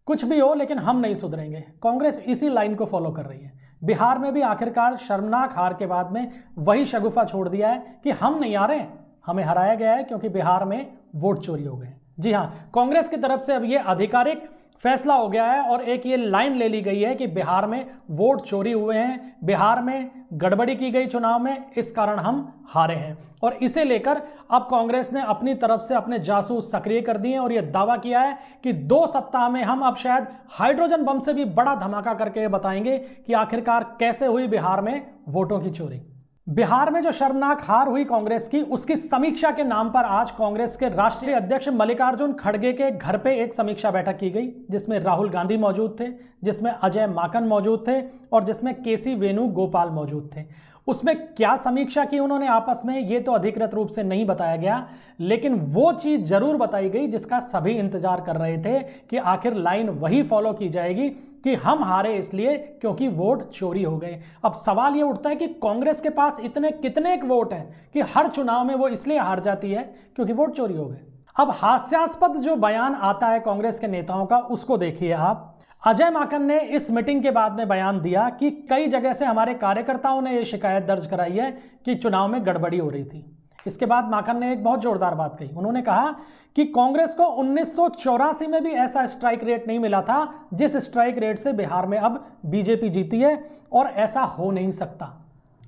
कुछ भी हो लेकिन हम नहीं सुधरेंगे। कांग्रेस इसी लाइन को फॉलो कर रही है। बिहार में भी आखिरकार शर्मनाक हार के बाद में वही शगुफा छोड़ दिया है कि हम नहीं आ रहे, हमें हराया गया है क्योंकि बिहार में वोट चोरी हो गए। जी हां, कांग्रेस की तरफ से अब ये आधिकारिक फैसला हो गया है और एक ये लाइन ले ली गई है कि बिहार में वोट चोरी हुए हैं, बिहार में गड़बड़ी की गई चुनाव में, इस कारण हम हारे हैं। और इसे लेकर अब कांग्रेस ने अपनी तरफ से अपने जासूस सक्रिय कर दिए और यह दावा किया है कि 2 सप्ताह में हम अब शायद हाइड्रोजन बम से भी बड़ा धमाका करके बताएंगे कि आखिरकार कैसे हुई बिहार में वोटों की चोरी। बिहार में जो शर्मनाक हार हुई कांग्रेस की, उसकी समीक्षा के नाम पर आज कांग्रेस के राष्ट्रीय अध्यक्ष मल्लिकार्जुन खड़गे के घर पे एक समीक्षा बैठक की गई, जिसमें राहुल गांधी मौजूद थे, जिसमें अजय माकन मौजूद थे और जिसमें केसी वेणुगोपाल मौजूद थे। उसमें क्या समीक्षा की उन्होंने आपस में, ये तो अधिकृत रूप से नहीं बताया गया, लेकिन वो चीज जरूर बताई गई जिसका सभी इंतजार कर रहे थे कि आखिर लाइन वही फॉलो की जाएगी कि हम हारे इसलिए क्योंकि वोट चोरी हो गए। अब सवाल ये उठता है कि कांग्रेस के पास इतने कितने एक वोट हैं कि हर चुनाव में वो इसलिए हार जाती है क्योंकि वोट चोरी हो गए। अब हास्यास्पद जो बयान आता है कांग्रेस के नेताओं का, उसको देखिए आप। अजय माकन ने इस मीटिंग के बाद में बयान दिया कि कई जगह से हमारे कार्यकर्ताओं ने यह शिकायत दर्ज कराई है कि चुनाव में गड़बड़ी हो रही थी। इसके बाद माकन ने एक बहुत जोरदार बात कही। उन्होंने कहा कि कांग्रेस को 1984 में भी ऐसा स्ट्राइक रेट नहीं मिला था जिस स्ट्राइक रेट से बिहार में अब बीजेपी जीती है, और ऐसा हो नहीं सकता।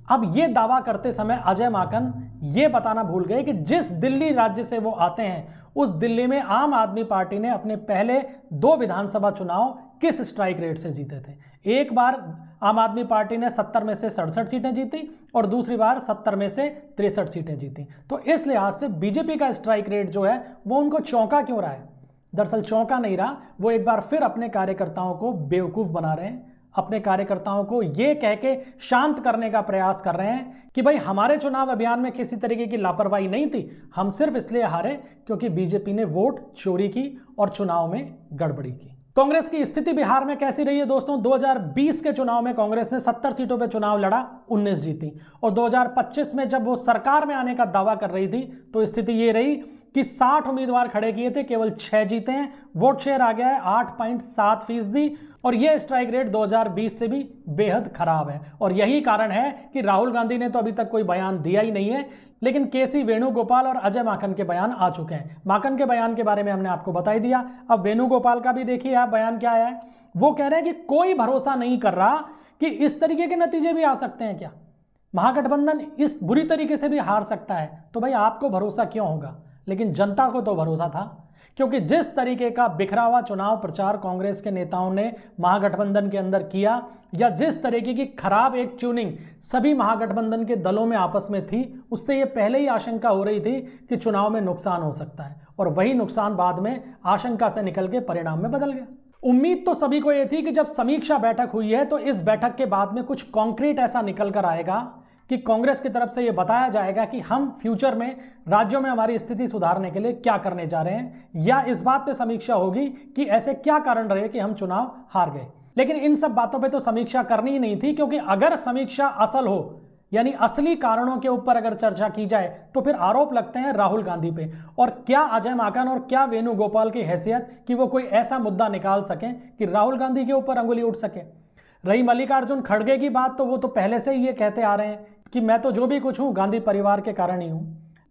अब ये दावा करते समय अजय माकन ये बताना भूल गए कि जिस दिल्ली राज्य से वो आते हैं, उस दिल्ली में आम आदमी पार्टी ने अपने पहले 2 विधानसभा चुनाव किस स्ट्राइक रेट से जीते थे। एक बार आम आदमी पार्टी ने 70 में से 67 सीटें जीती और दूसरी बार 70 में से 63 सीटें जीती। तो इस लिहाज से बीजेपी का स्ट्राइक रेट जो है वो उनको चौंका क्यों रहा है? दरअसल चौंका नहीं रहा, वो एक बार फिर अपने कार्यकर्ताओं को बेवकूफ़ बना रहे हैं, अपने कार्यकर्ताओं को ये कह के शांत करने का प्रयास कर रहे हैं कि भाई हमारे चुनाव अभियान में किसी तरीके की लापरवाही नहीं थी, हम सिर्फ इसलिए हारे क्योंकि बीजेपी ने वोट चोरी की और चुनाव में गड़बड़ी की। कांग्रेस की स्थिति बिहार में कैसी रही है दोस्तों? 2020 के चुनाव में कांग्रेस ने 70 सीटों पे चुनाव लड़ा, 19 जीती, और 2025 में जब वो सरकार में आने का दावा कर रही थी तो स्थिति ये रही कि 60 उम्मीदवार खड़े किए थे, केवल 6 जीते हैं। वोट शेयर आ गया है 8.7%, और यह स्ट्राइक रेट 2020 से भी बेहद खराब है। और यही कारण है कि राहुल गांधी ने तो अभी तक कोई बयान दिया ही नहीं है, लेकिन केसी वेणुगोपाल और अजय माकन के बयान आ चुके हैं। माकन के बयान के बारे में हमने आपको बता ही दिया। अब वेणुगोपाल का भी देखिए आप बयान क्या आया है। वो कह रहे हैं कि कोई भरोसा नहीं कर रहा कि इस तरीके के नतीजे भी आ सकते हैं क्या, महागठबंधन इस बुरी तरीके से भी हार सकता है। तो भाई आपको भरोसा क्यों होगा, लेकिन जनता को तो भरोसा था, क्योंकि जिस तरीके का बिखरा हुआ चुनाव प्रचार कांग्रेस के नेताओं ने महागठबंधन के अंदर किया, या जिस तरीके की खराब एक ट्यूनिंग सभी महागठबंधन के दलों में आपस में थी, उससे ये पहले ही आशंका हो रही थी कि चुनाव में नुकसान हो सकता है, और वही नुकसान बाद में आशंका से निकल के परिणाम में बदल गया। उम्मीद तो सभी को यह थी कि जब समीक्षा बैठक हुई है तो इस बैठक के बाद में कुछ कॉन्क्रीट ऐसा निकल कर आएगा कि कांग्रेस की तरफ से यह बताया जाएगा कि हम फ्यूचर में राज्यों में हमारी स्थिति सुधारने के लिए क्या करने जा रहे हैं, या इस बात पे समीक्षा होगी कि ऐसे क्या कारण रहे कि हम चुनाव हार गए। लेकिन इन सब बातों पे तो समीक्षा करनी ही नहीं थी, क्योंकि अगर समीक्षा असल हो, यानी असली कारणों के ऊपर अगर चर्चा की जाए, तो फिर आरोप लगते हैं राहुल गांधी पे। और क्या अजय माकन और क्या वेणुगोपाल की हैसियत कि वो कोई ऐसा मुद्दा निकाल सकें कि राहुल गांधी के ऊपर अंगुली उठ सके। रही मल्लिकार्जुन खड़गे की बात, तो वो तो पहले से ही ये कहते आ रहे हैं कि मैं तो जो भी कुछ हूं गांधी परिवार के कारण ही हूं,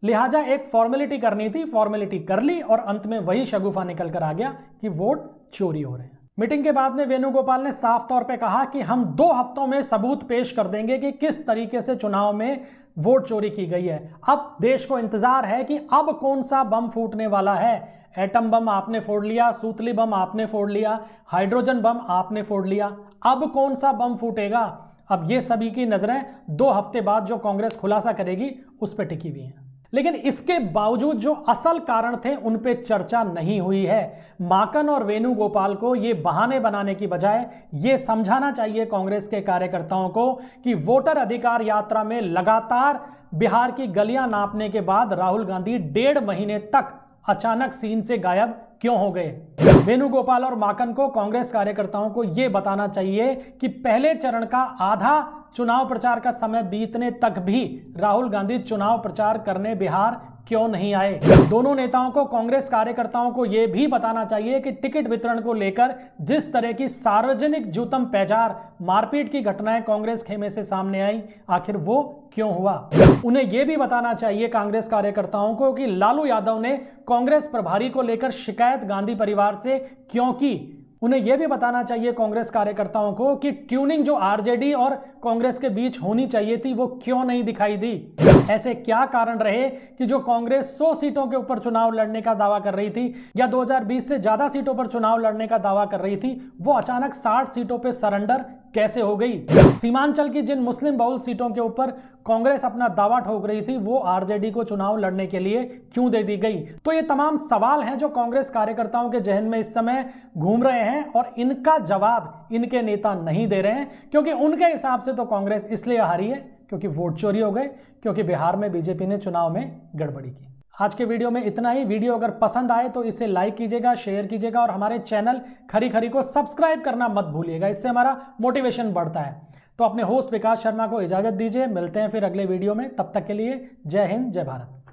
लिहाजा एक फॉर्मेलिटी करनी थी, फॉर्मेलिटी कर ली, और अंत में वही शगुफा निकल कर आ गया कि वोट चोरी हो रहे हैं। मीटिंग के बाद में वेणुगोपाल ने साफ तौर पे कहा कि हम 2 हफ्तों में सबूत पेश कर देंगे कि किस तरीके से चुनाव में वोट चोरी की गई है। अब देश को इंतजार है कि अब कौन सा बम फूटने वाला है। एटम बम आपने फोड़ लिया, सूतली बम आपने फोड़ लिया, हाइड्रोजन बम आपने फोड़ लिया, अब कौन सा बम फूटेगा? अब ये सभी की नजरें 2 हफ्ते बाद जो कांग्रेस खुलासा करेगी उस पर टिकी हुई हैं। लेकिन इसके बावजूद जो असल कारण थे उन पे चर्चा नहीं हुई है। माकन और वेणुगोपाल को ये बहाने बनाने की बजाय ये समझाना चाहिए कांग्रेस के कार्यकर्ताओं को कि वोटर अधिकार यात्रा में लगातार बिहार की गलियां नापने के बाद राहुल गांधी 1.5 महीने तक अचानक सीन से गायब क्यों हो गए। वेणुगोपाल और माकन को कांग्रेस कार्यकर्ताओं को यह बताना चाहिए कि पहले चरण का आधा चुनाव प्रचार का समय बीतने तक भी राहुल गांधी चुनाव प्रचार करने बिहार क्यों नहीं आए। दोनों नेताओं को कांग्रेस कार्यकर्ताओं को यह भी बताना चाहिए कि टिकट वितरण को लेकर जिस तरह की सार्वजनिक जूतम पैजार मारपीट की घटनाएं कांग्रेस खेमे से सामने आई, आखिर वो क्यों हुआ। उन्हें यह भी बताना चाहिए कांग्रेस कार्यकर्ताओं को कि लालू यादव ने कांग्रेस प्रभारी को लेकर शिकायत गांधी परिवार से क्यों की। उन्हें यह भी बताना चाहिए कांग्रेस कार्यकर्ताओं को कि ट्यूनिंग जो आरजेडी और कांग्रेस के बीच होनी चाहिए थी वो क्यों नहीं दिखाई दी। ऐसे क्या कारण रहे कि जो कांग्रेस 100 सीटों के ऊपर चुनाव लड़ने का दावा कर रही थी या 2020 से ज्यादा सीटों पर चुनाव लड़ने का दावा कर रही थी, वो अचानक 60 सीटों पर सरेंडर कैसे हो गई। सीमांचल की जिन मुस्लिम बहुल सीटों के ऊपर कांग्रेस अपना दावा ठोक रही थी वो आरजेडी को चुनाव लड़ने के लिए क्यों दे दी गई। तो ये तमाम सवाल हैं जो कांग्रेस कार्यकर्ताओं के जहन में इस समय घूम रहे हैं और इनका जवाब इनके नेता नहीं दे रहे हैं, क्योंकि उनके हिसाब से तो कांग्रेस इसलिए हारी है क्योंकि वोट चोरी हो गए, क्योंकि बिहार में बीजेपी ने चुनाव में गड़बड़ी की। आज के वीडियो में इतना ही। वीडियो अगर पसंद आए तो इसे लाइक कीजिएगा, शेयर कीजिएगा और हमारे चैनल खरी खरी को सब्सक्राइब करना मत भूलिएगा, इससे हमारा मोटिवेशन बढ़ता है। तो अपने होस्ट विकास शर्मा को इजाजत दीजिए, मिलते हैं फिर अगले वीडियो में। तब तक के लिए जय हिंद, जय भारत।